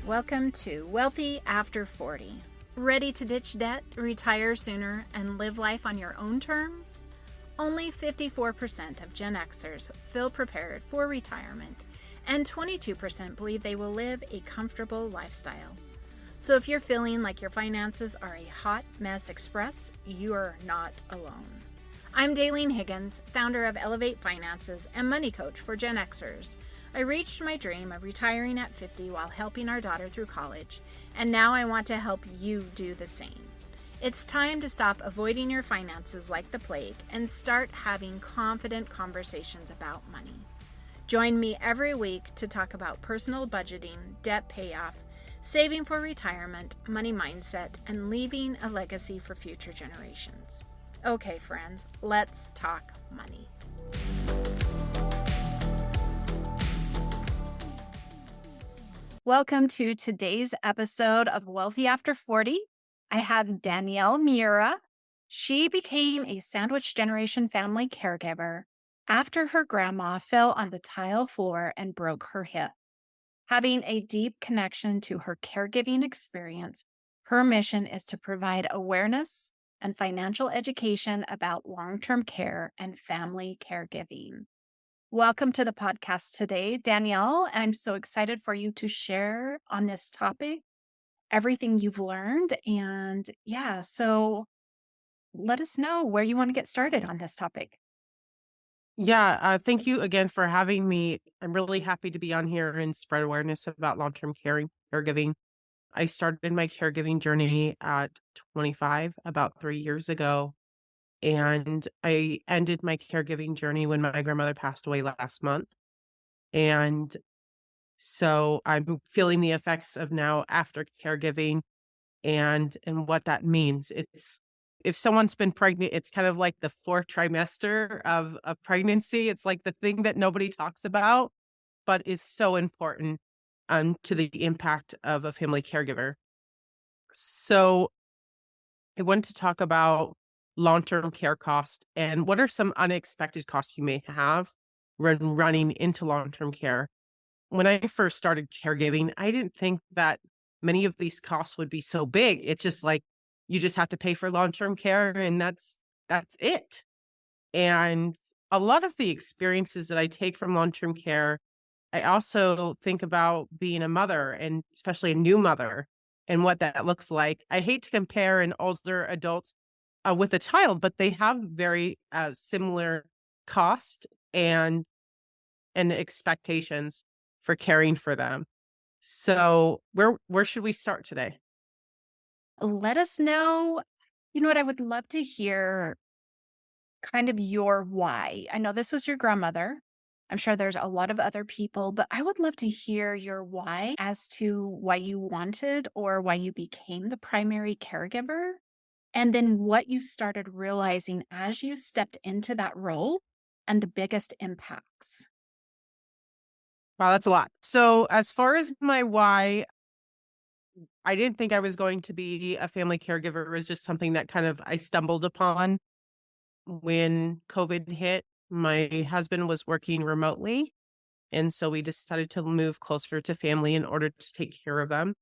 Welcome to Wealthy After 40. Ready to ditch debt, retire sooner, and live life on your own terms? Only 54% of Gen Xers feel prepared for retirement, and 22% believe they will live a comfortable lifestyle. So if you're feeling like your finances are a hot mess express, you are not alone. I'm Daleen Higgins, founder of Elevate Finances and money coach for Gen Xers. I reached my dream of retiring at 50 while helping our daughter through college, and now I want to help you do the same. It's time to stop avoiding your finances like the plague and start having confident conversations about money. Join me every week to talk about personal budgeting, debt payoff, saving for retirement, money mindset, and leaving a legacy for future generations. Okay, friends, let's talk money. Welcome to today's episode of Wealthy After 40. I have Danielle Muira. She became a sandwich generation family caregiver after her grandma fell on the tile floor and broke her hip. Having a deep connection to her caregiving experience, her mission is to provide awareness and financial education about long-term care and family caregiving. Welcome to the podcast today, Danielle. I'm so excited for you to share on this topic, everything you've learned. And so let us know where you want to get started on this topic. Thank you again for having me. I'm really happy to be on here and spread awareness about long-term caregiving. I started my caregiving journey at 25, about 3 years ago, and I ended my caregiving journey when my grandmother passed away last month. And so I'm feeling the effects of now after caregiving and what that means. It's if someone's been pregnant, it's kind of like the fourth trimester of pregnancy. It's like the thing that nobody talks about, but is so important to the impact of a family caregiver. So I want to talk about long-term care cost and what are some unexpected costs you may have when running into long-term care. When I first started caregiving, I didn't think that many of these costs would be so big. It's just like you just have to pay for long-term care and that's it. And a lot of the experiences that I take from long-term care, I also think about being a mother and especially a new mother and what that looks like. I hate to compare an older adult with a child, but they have very similar cost and expectations for caring for them. So where should we start today? Let us know. You know what? I would love to hear kind of your why. I know this was your grandmother. I'm sure there's a lot of other people, but I would love to hear your why as to why you wanted or why you became the primary caregiver, and then what you started realizing as you stepped into that role and the biggest impacts. Wow, that's a lot. So as far as my why, I didn't think I was going to be a family caregiver. It was just something that kind of I stumbled upon when COVID hit. My husband was working remotely, and so we decided to move closer to family in order to take care of them.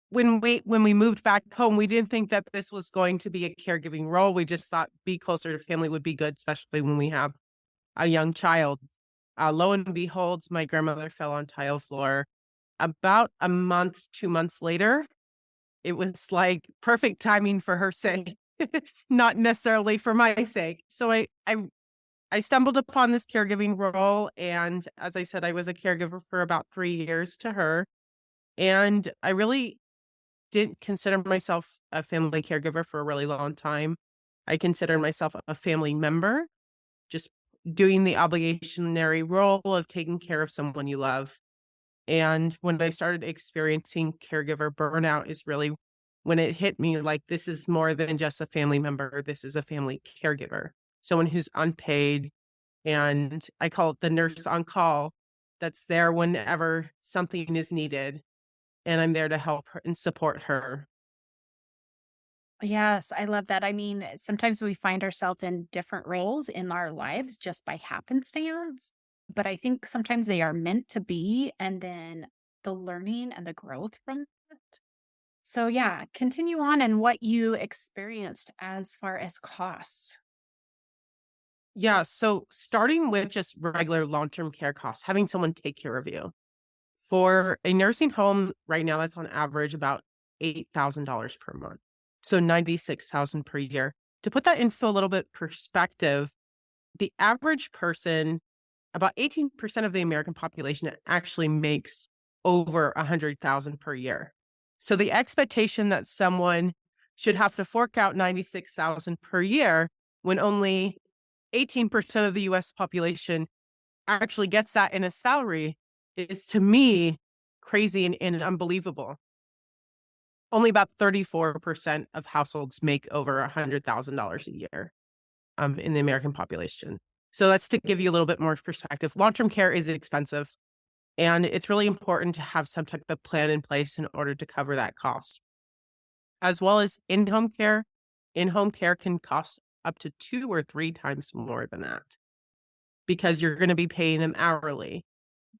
When we moved back home, we didn't think that this was going to be a caregiving role. We just thought be closer to family would be good, especially when we have a young child. Lo and behold, my grandmother fell on tile floor. About a month, 2 months later, it was like perfect timing for her sake, not necessarily for my sake. So I stumbled upon this caregiving role, and as I said, I was a caregiver for about 3 years to her, and I really didn't consider myself a family caregiver for a really long time. I considered myself a family member, just doing the obligationary role of taking care of someone you love. And when I started experiencing caregiver burnout is really when it hit me like this is more than just a family member. This is a family caregiver, someone who's unpaid. And I call it the nurse on call that's there whenever something is needed. And I'm there to help her and support her. Yes, I love that. I mean, sometimes we find ourselves in different roles in our lives just by happenstance, but I think sometimes they are meant to be. And then the learning and the growth from that. So, yeah, continue on and what you experienced as far as costs. Yeah, so starting with just regular long-term care costs, having someone take care of you. For a nursing home right now, that's on average about $8,000 per month. So 96,000 per year. To put that into a little bit perspective, the average person, about 18% of the American population actually makes over 100,000 per year. So the expectation that someone should have to fork out 96,000 per year when only 18% of the US population actually gets that in a salary is, to me, crazy and unbelievable. Only about 34% of households make over $100,000 a year, in the American population. So that's to give you a little bit more perspective. Long-term care is expensive, and it's really important to have some type of plan in place in order to cover that cost. As well as in-home care. In-home care can cost up to 2 or 3 times more than that because you're gonna be paying them hourly.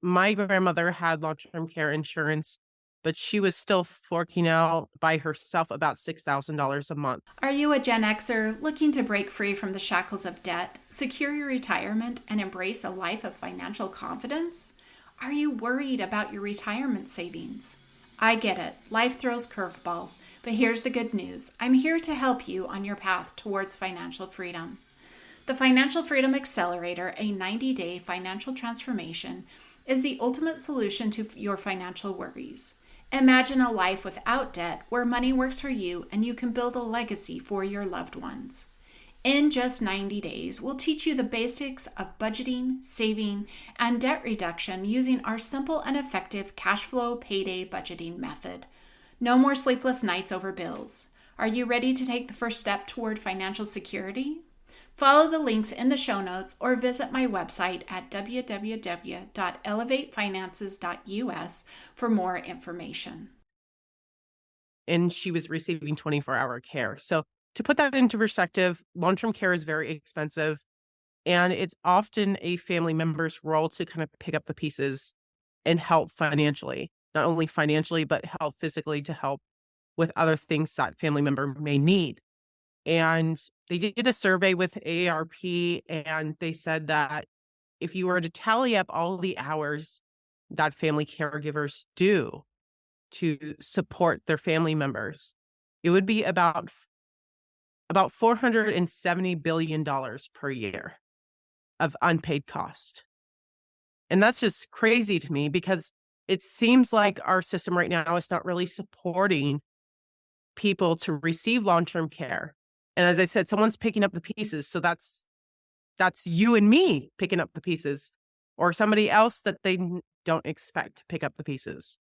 My grandmother had long-term care insurance, but she was still forking out by herself about $6,000 a month. Are you a Gen Xer looking to break free from the shackles of debt, secure your retirement, and embrace a life of financial confidence? Are you worried about your retirement savings? I get it. Life throws curveballs, but here's the good news. I'm here to help you on your path towards financial freedom. The Financial Freedom Accelerator, a 90-day financial transformation, is the ultimate solution to your financial worries. Imagine a life without debt where money works for you and you can build a legacy for your loved ones. In just 90 days, we'll teach you the basics of budgeting, saving, and debt reduction using our simple and effective cash flow payday budgeting method. No more sleepless nights over bills. Are you ready to take the first step toward financial security? Follow the links in the show notes or visit my website at www.elevatefinances.us for more information. And she was receiving 24-hour care. So to put that into perspective, long-term care is very expensive, and it's often a family member's role to kind of pick up the pieces and help financially. Not only financially, but help physically to help with other things that family member may need. And they did a survey with AARP, and they said that if you were to tally up all the hours that family caregivers do to support their family members, it would be about $470 billion per year of unpaid cost. And that's just crazy to me because it seems like our system right now is not really supporting people to receive long-term care. And as I said, someone's picking up the pieces. So that's you and me picking up the pieces, or somebody else that they don't expect to pick up the pieces.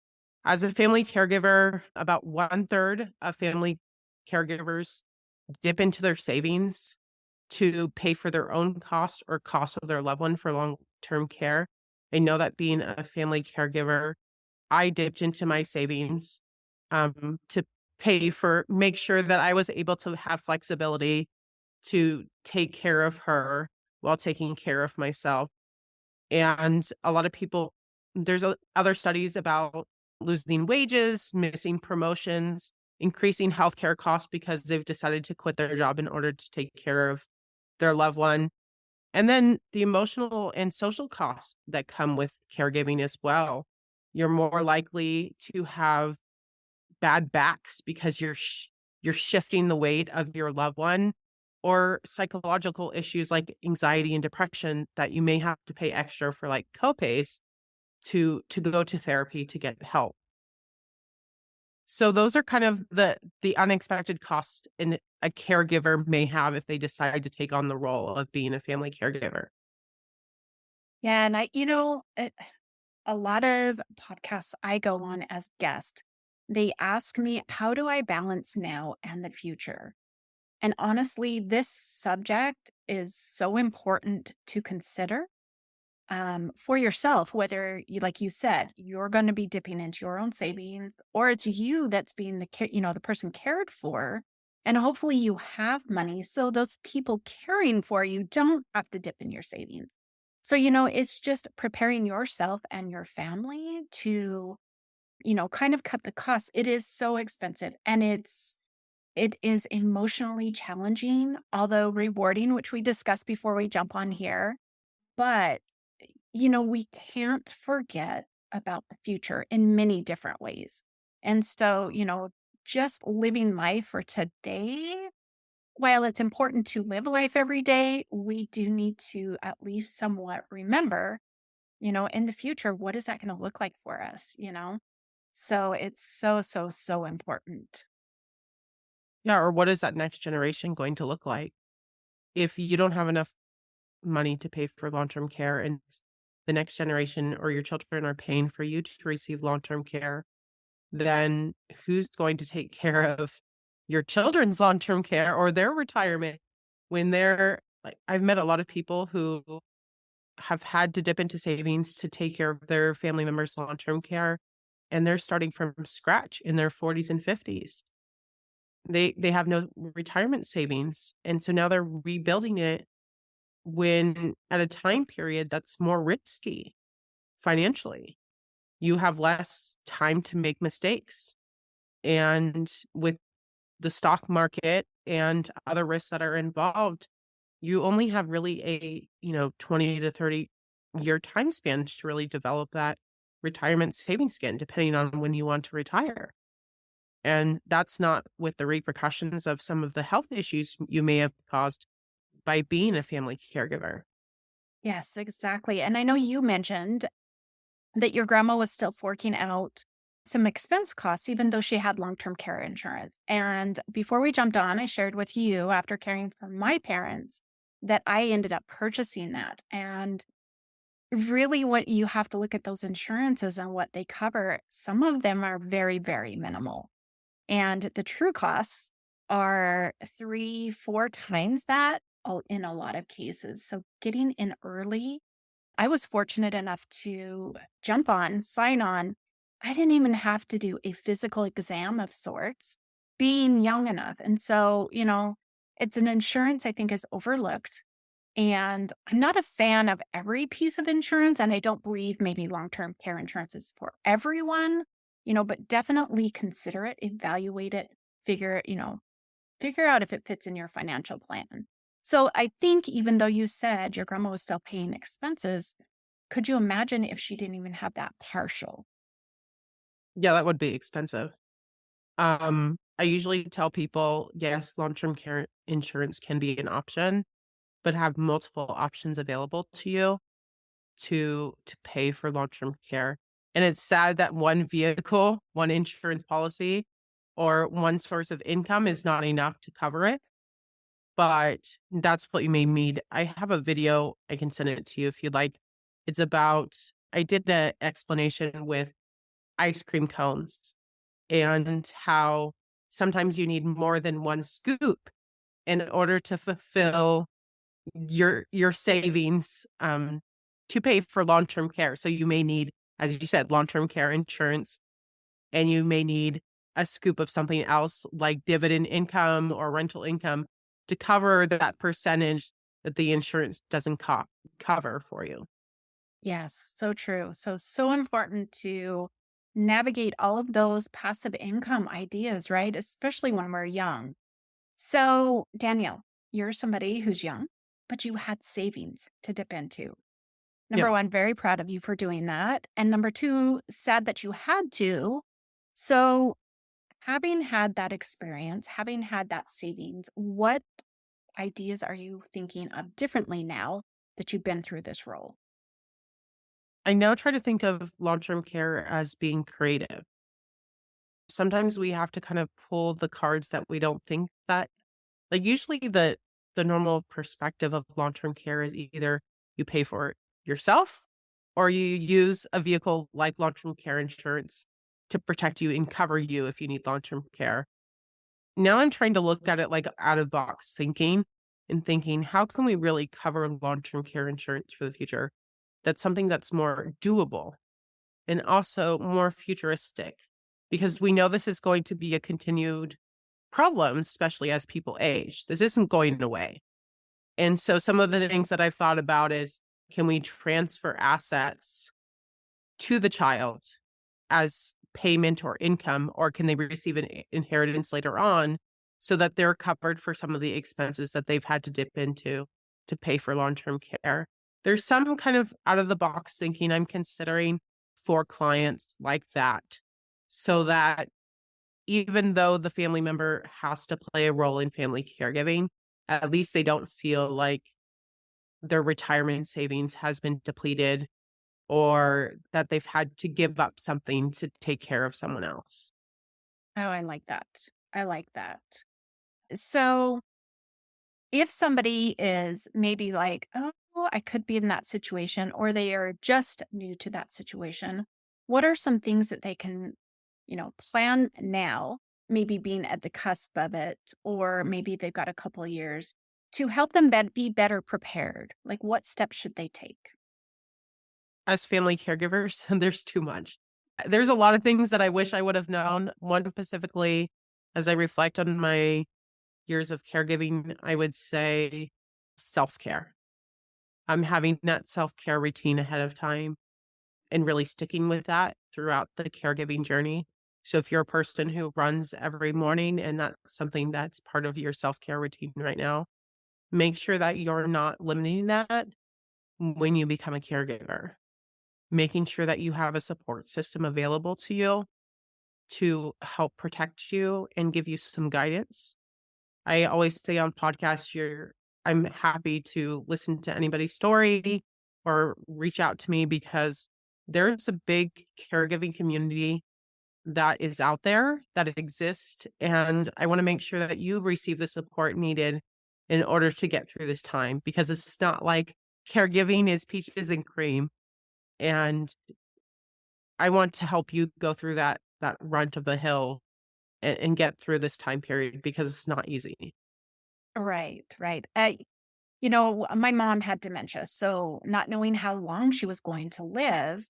As a family caregiver, about 1/3 of family caregivers dip into their savings to pay for their own costs or costs of their loved one for long-term care. I know that being a family caregiver, I dipped into my savings to make sure that I was able to have flexibility to take care of her while taking care of myself. And a lot of people, there's other studies about losing wages, missing promotions, increasing healthcare costs because they've decided to quit their job in order to take care of their loved one. And then the emotional and social costs that come with caregiving as well. You're more likely to have bad backs because you're shifting the weight of your loved one, or psychological issues like anxiety and depression that you may have to pay extra for, like copays to go to therapy to get help. So those are kind of the unexpected costs a caregiver may have if they decide to take on the role of being a family caregiver. Yeah, and a lot of podcasts I go on as guest, they ask me, how do I balance now and the future? And honestly, this subject is so important to consider for yourself, whether you, like you said, you're going to be dipping into your own savings, or it's you that's being the person cared for. And hopefully you have money so those people caring for you don't have to dip in your savings. So, it's just preparing yourself and your family to kind of cut the costs. It is so expensive, and it is emotionally challenging, although rewarding, which we discussed before we jump on here. But, we can't forget about the future in many different ways. And so, just living life for today, while it's important to live life every day, we do need to at least somewhat remember, in the future, what is that going to look like for us? So it's so, so, so important. Yeah, or what is that next generation going to look like? If you don't have enough money to pay for long-term care and the next generation or your children are paying for you to receive long-term care, then who's going to take care of your children's long-term care or their retirement when they're like I've met a lot of people who have had to dip into savings to take care of their family members' long-term care, and they're starting from scratch in their 40s and 50s. They have no retirement savings, and so now they're rebuilding it when at a time period that's more risky financially. You have less time to make mistakes, and with the stock market and other risks that are involved, you only have really a, 20 to 30-year time span to really develop that retirement savings skin, depending on when you want to retire. And that's not with the repercussions of some of the health issues you may have caused by being a family caregiver. Yes, exactly. And I know you mentioned that your grandma was still forking out some expense costs, even though she had long term care insurance. And before we jumped on, I shared with you after caring for my parents that I ended up purchasing that. And really, what you have to look at those insurances and what they cover, some of them are very, very minimal. And the true costs are 3, 4 times that in a lot of cases. So getting in early, I was fortunate enough to jump on, sign on. I didn't even have to do a physical exam of sorts, being young enough. And so, it's an insurance I think is overlooked. And I'm not a fan of every piece of insurance. And I don't believe maybe long term care insurance is for everyone, but definitely consider it, evaluate it, figure out if it fits in your financial plan. So I think even though you said your grandma was still paying expenses, could you imagine if she didn't even have that partial? Yeah, that would be expensive. I usually tell people, yes, long-term care insurance can be an option, but have multiple options available to you to pay for long-term care. And it's sad that one vehicle, one insurance policy, or one source of income is not enough to cover it, but that's what you may need. I have a video, I can send it to you if you'd like. It's about I did an explanation with ice cream cones and how sometimes you need more than one scoop in order to fulfill your savings, to pay for long-term care. So you may need, as you said, long-term care insurance, and you may need a scoop of something else like dividend income or rental income to cover that percentage that the insurance doesn't cover for you. Yes, so true. So, so important to navigate all of those passive income ideas, right? Especially when we're young. So, Danielle, you're somebody who's young, but you had savings to dip into. Yeah. Number one, very proud of you for doing that. And number two, sad that you had to. So, having had that experience, having had that savings, what ideas are you thinking of differently now that you've been through this role? I now try to think of long-term care as being creative. Sometimes we have to kind of pull the cards that we don't think that like, usually the normal perspective of long-term care is either you pay for it yourself or you use a vehicle like long-term care insurance to protect you and cover you if you need long-term care. Now I'm trying to look at it like out of box thinking and thinking, how can we really cover long-term care insurance for the future? That's something that's more doable and also more futuristic because we know this is going to be a continued problem, especially as people age. This isn't going away. And so some of the things that I've thought about is can we transfer assets to the child as payment or income, or can they receive an inheritance later on so that they're covered for some of the expenses that they've had to dip into to pay for long-term care. There's some kind of out of the box thinking I'm considering for clients like that, so that even though the family member has to play a role in family caregiving, at least they don't feel like their retirement savings has been depleted or that they've had to give up something to take care of someone else. Oh, I like that. I like that. So, if somebody is maybe like, oh, I could be in that situation, or they are just new to that situation, what are some things that they can, plan now, maybe being at the cusp of it, or maybe they've got a couple of years to help them be better prepared? Like, what steps should they take? As family caregivers, there's too much. There's a lot of things that I wish I would have known. One specifically, as I reflect on my years of caregiving, I would say self-care. I'm having that self-care routine ahead of time and really sticking with that throughout the caregiving journey. So if you're a person who runs every morning and that's something that's part of your self-care routine right now, make sure that you're not limiting that when you become a caregiver. Making sure that you have a support system available to you to help protect you and give you some guidance. I always say on podcasts, I'm happy to listen to anybody's story or reach out to me because there's a big caregiving community that is out there, that exists. And I want to make sure that you receive the support needed in order to get through this time because it's not like caregiving is peaches and cream. And I want to help you go through that runt of the hill and get through this time period because it's not easy. Right, right. My mom had dementia, so not knowing how long she was going to live,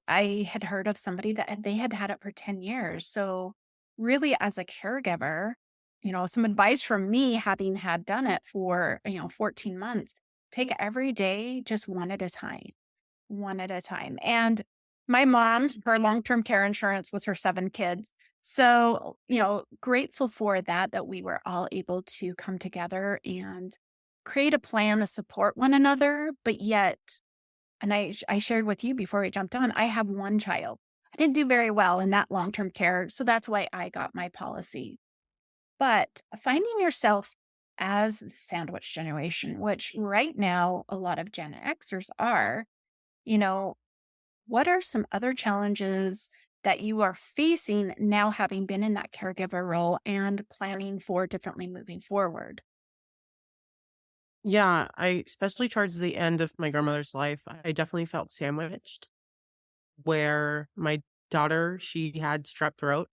I had heard of somebody that they had had it for 10 years. So, really, as a caregiver, some advice from me having had done it for, 14 months, take every day just one at a time. And my mom, her long term care insurance was her 7 kids. So, grateful for that we were all able to come together and create a plan to support one another. But yet, and I shared with you before we jumped on, I have one child. I didn't do very well in that long term care. So that's why I got my policy. But finding yourself as the sandwich generation, which right now a lot of Gen Xers are, you know, what are some other challenges that you are facing now, having been in that caregiver role and planning for differently moving forward? Yeah, I especially towards the end of my grandmother's life, I definitely felt sandwiched where my daughter, she had strep throat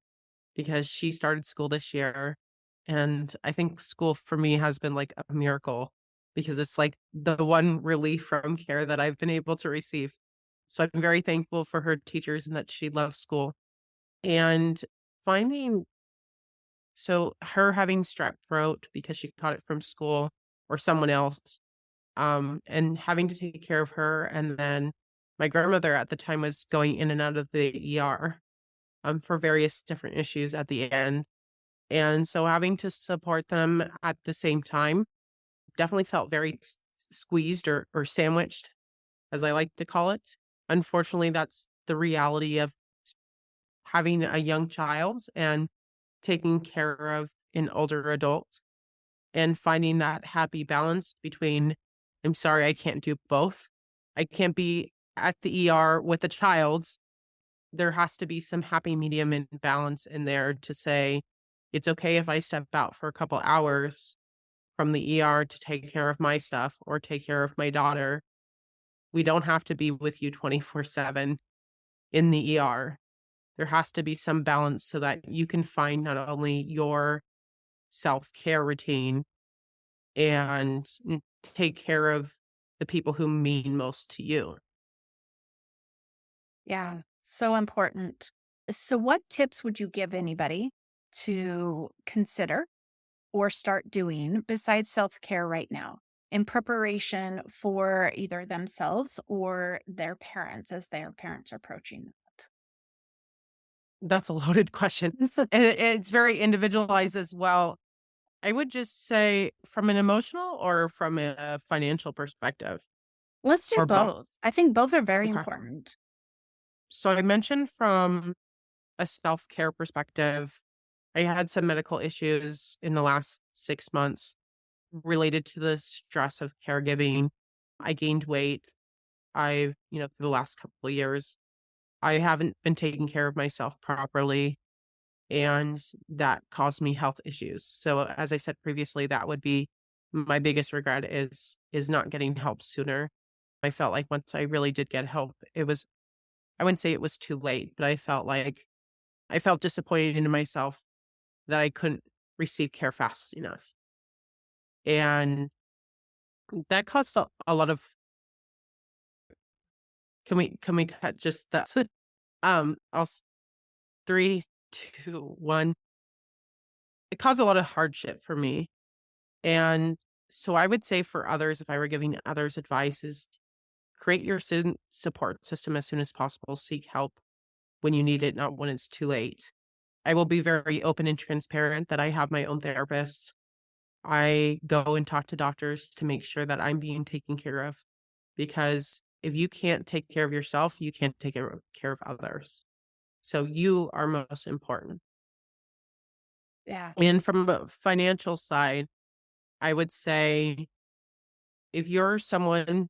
because she started school this year. And I think school for me has been like a miracle because it's like the one relief from care that I've been able to receive. So I'm very thankful for her teachers and that she loves school. And finding so her having strep throat because she caught it from school or someone else, and having to take care of her. And then my grandmother at the time was going in and out of the ER for various different issues at the end. And so having to support them at the same time definitely felt very squeezed or sandwiched, as I like to call it. Unfortunately, that's the reality of having a young child and taking care of an older adult and finding that happy balance between, I'm sorry, I can't do both. I can't be at the ER with a child. There has to be some happy medium and balance in there to say, it's okay if I step out for a couple hours from the ER to take care of my stuff or take care of my daughter. We don't have to be with you 24/7 in the ER. There has to be some balance so that you can find not only your self-care routine and take care of the people who mean most to you. Yeah, so important. So, what tips would you give anybody to consider or start doing besides self care right now in preparation for either themselves or their parents as their parents are approaching that? That's a loaded question. And it's very individualized as well. I would just say from an emotional or from a financial perspective, Let's do or both. both. I think both are very Okay. important. So I mentioned from a self-care perspective, I had some medical issues in the last 6 months related to the stress of caregiving. I gained weight. For the last couple of years, I haven't been taking care of myself properly, and that caused me health issues. So as I said previously, that would be my biggest regret is not getting help sooner. I felt like once I really did get help, I wouldn't say it was too late, but I felt disappointed in myself that I couldn't receive care fast enough. And that caused a lot of can we cut just that? I'll 3, 2, 1. It caused a lot of hardship for me. And so I would say for others, if I were giving others advice, is create your support system as soon as possible. Seek help when you need it, not when it's too late. I will be very open and transparent that I have my own therapist. I go and talk to doctors to make sure that I'm being taken care of, because if you can't take care of yourself, you can't take care of others. So you are most important. Yeah. And from a financial side, I would say if you're someone,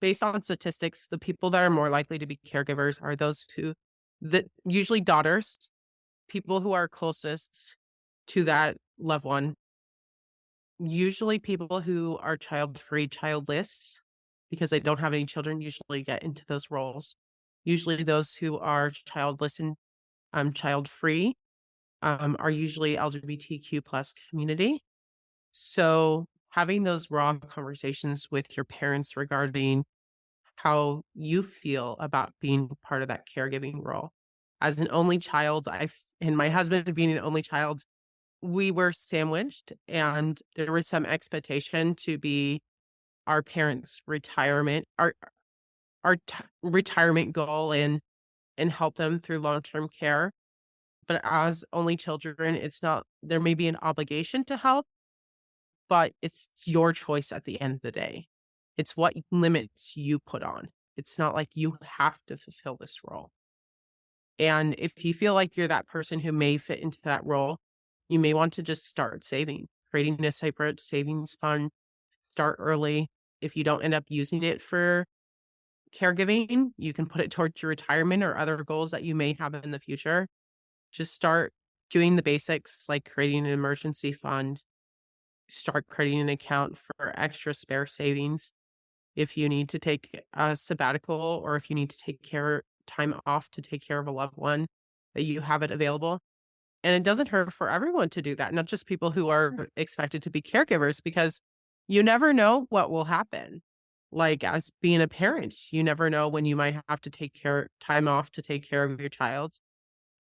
based on statistics, the people that are more likely to be caregivers are those who, that usually daughters, people who are closest to that loved one, usually people who are child free, childless, because they don't have any children, usually get into those roles. Usually those who are childless and child free are usually LGBTQ plus community. So having those raw conversations with your parents regarding how you feel about being part of that caregiving role. As an only child, and my husband being an only child, we were sandwiched, and there was some expectation to be our parents' retirement goal and help them through long-term care. But as only children, it's not, there may be an obligation to help, but it's your choice at the end of the day. It's what limits you put on. It's not like you have to fulfill this role. And if you feel like you're that person who may fit into that role, you may want to just start saving, creating a separate savings fund, start early. If you don't end up using it for caregiving, you can put it towards your retirement or other goals that you may have in the future. Just start doing the basics like creating an emergency fund, start creating an account for extra spare savings if you need to take a sabbatical or if you need to take care time off to take care of a loved one, that you have it available. And it doesn't hurt for everyone to do that, not just people who are expected to be caregivers, because you never know what will happen. Like as being a parent, you never know when you might have to take time off to take care of your child,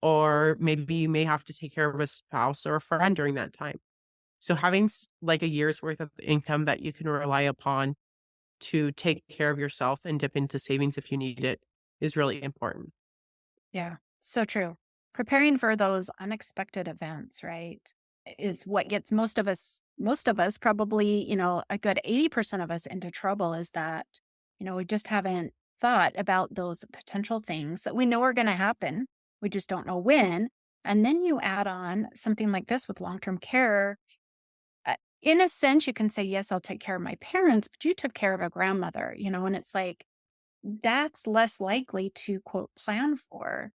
or maybe you may have to take care of a spouse or a friend during that time. So having like a year's worth of income that you can rely upon to take care of yourself and dip into savings if you need it is really important. Yeah. So true. Preparing for those unexpected events, right, is what gets most of us probably, a good 80% of us into trouble is that, we just haven't thought about those potential things that we know are going to happen. We just don't know when. And then you add on something like this with long term care. In a sense, you can say, yes, I'll take care of my parents, but you took care of a grandmother, and it's like, that's less likely to quote plan for.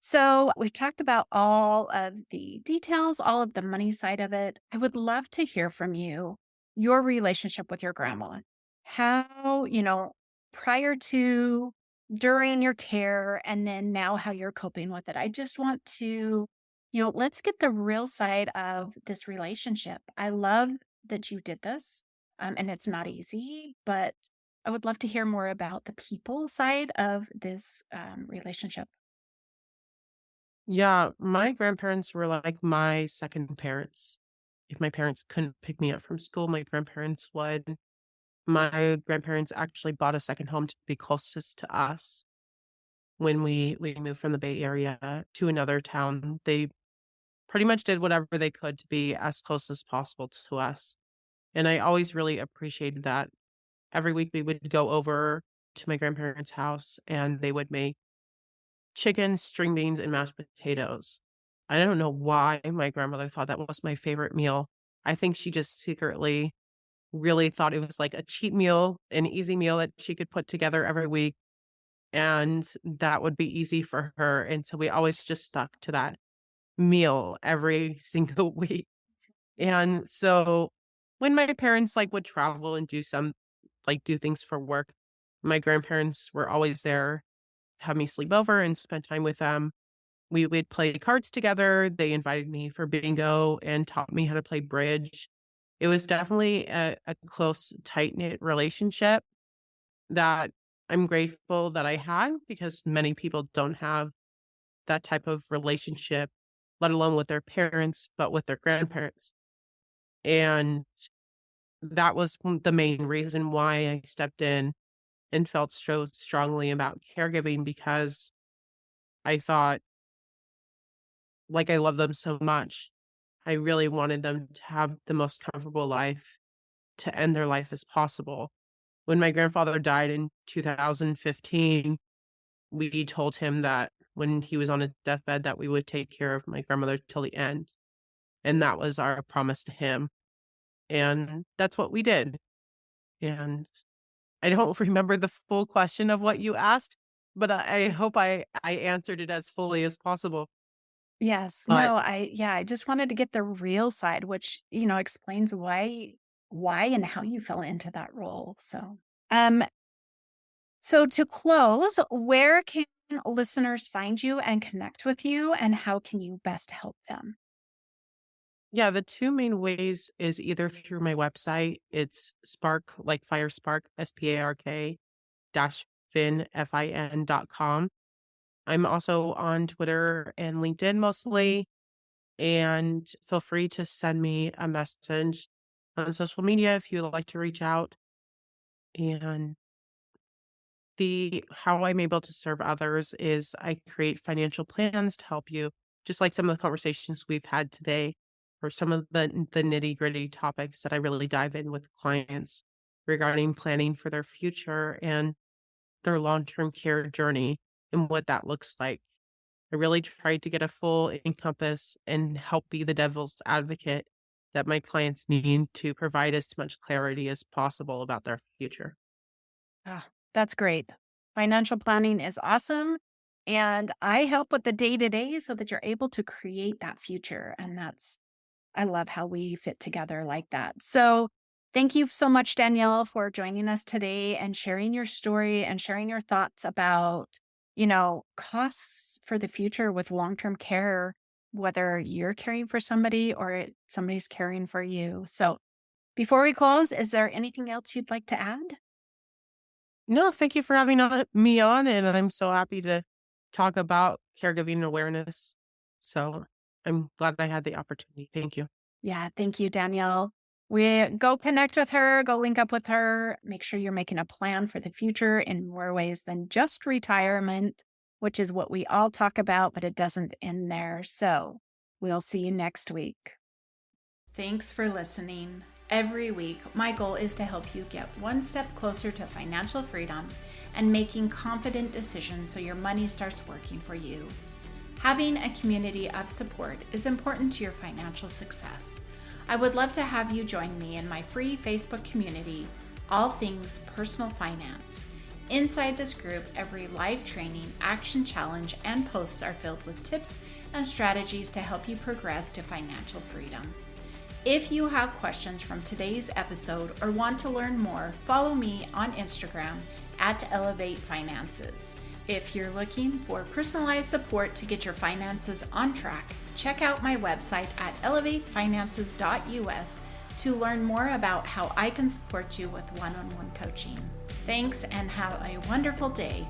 So we've talked about all of the details, all of the money side of it. I would love to hear from you, your relationship with your grandma. How, prior to, during your care, and then now how you're coping with it. I just want to, let's get the real side of this relationship. I love that you did this, and it's not easy, but I would love to hear more about the people side of this relationship. Yeah, my grandparents were like my second parents. If my parents couldn't pick me up from school, my grandparents would. My grandparents actually bought a second home to be closest to us. when we moved from the Bay Area to another town. They pretty much did whatever they could to be as close as possible to us. And I always really appreciated that. Every week we would go over to my grandparents' house and they would make chicken, string beans, and mashed potatoes. I don't know why my grandmother thought that was my favorite meal. I think she just secretly really thought it was like a cheap meal, an easy meal that she could put together every week, and that would be easy for her. And so we always just stuck to that meal every single week. And so when my parents like would travel and do things for work, my grandparents were always there, have me sleep over and spend time with them. We would play cards together. They invited me for bingo and taught me how to play bridge. It was definitely a close, tight knit relationship that I'm grateful that I had because many people don't have that type of relationship, let alone with their parents, but with their grandparents. And that was the main reason why I stepped in and felt so strongly about caregiving because I thought, like, I love them so much. I really wanted them to have the most comfortable life, to end their life as possible. When my grandfather died in 2015, we told him that when he was on his deathbed that we would take care of my grandmother till the end. And that was our promise to him. And that's what we did. And I don't remember the full question of what you asked, but I hope I answered it as fully as possible. Yes. But No, I just wanted to get the real side, which, explains why and how you fell into that role. Um, so to close, where can listeners find you and connect with you, and how can you best help them? yeah, the two main ways is either through my website. It's Spark, like Fire Spark, SPARK dash fin.com. I'm also on Twitter and LinkedIn mostly. And feel free to send me a message on social media if you would like to reach out. And the how I'm able to serve others is I create financial plans to help you, just like some of the conversations we've had today, or some of the nitty-gritty topics that I really dive in with clients regarding planning for their future and their long-term care journey and what that looks like. I really tried to get a full encompass and help be the devil's advocate that my clients need to provide as much clarity as possible about their future. Ah, that's great. Financial planning is awesome. And I help with the day to day so that you're able to create that future. And I love how we fit together like that. So, thank you so much, Danielle, for joining us today and sharing your story and sharing your thoughts about, costs for the future with long term care, whether you're caring for somebody or somebody's caring for you. So, before we close, is there anything else you'd like to add? No, thank you for having me on, and I'm so happy to talk about caregiving awareness. So I'm glad I had the opportunity. Thank you. Yeah, thank you, Danielle. We go connect with her, go link up with her, make sure you're making a plan for the future in more ways than just retirement, which is what we all talk about, but it doesn't end there. So we'll see you next week. Thanks for listening. Every week, my goal is to help you get one step closer to financial freedom and making confident decisions so your money starts working for you. Having a community of support is important to your financial success. I would love to have you join me in my free Facebook community, All Things Personal Finance. Inside this group, every live training, action challenge, and posts are filled with tips and strategies to help you progress to financial freedom. If you have questions from today's episode or want to learn more, follow me on Instagram at Elevate Finances. If you're looking for personalized support to get your finances on track, check out my website at elevatefinances.us to learn more about how I can support you with one-on-one coaching. Thanks and have a wonderful day.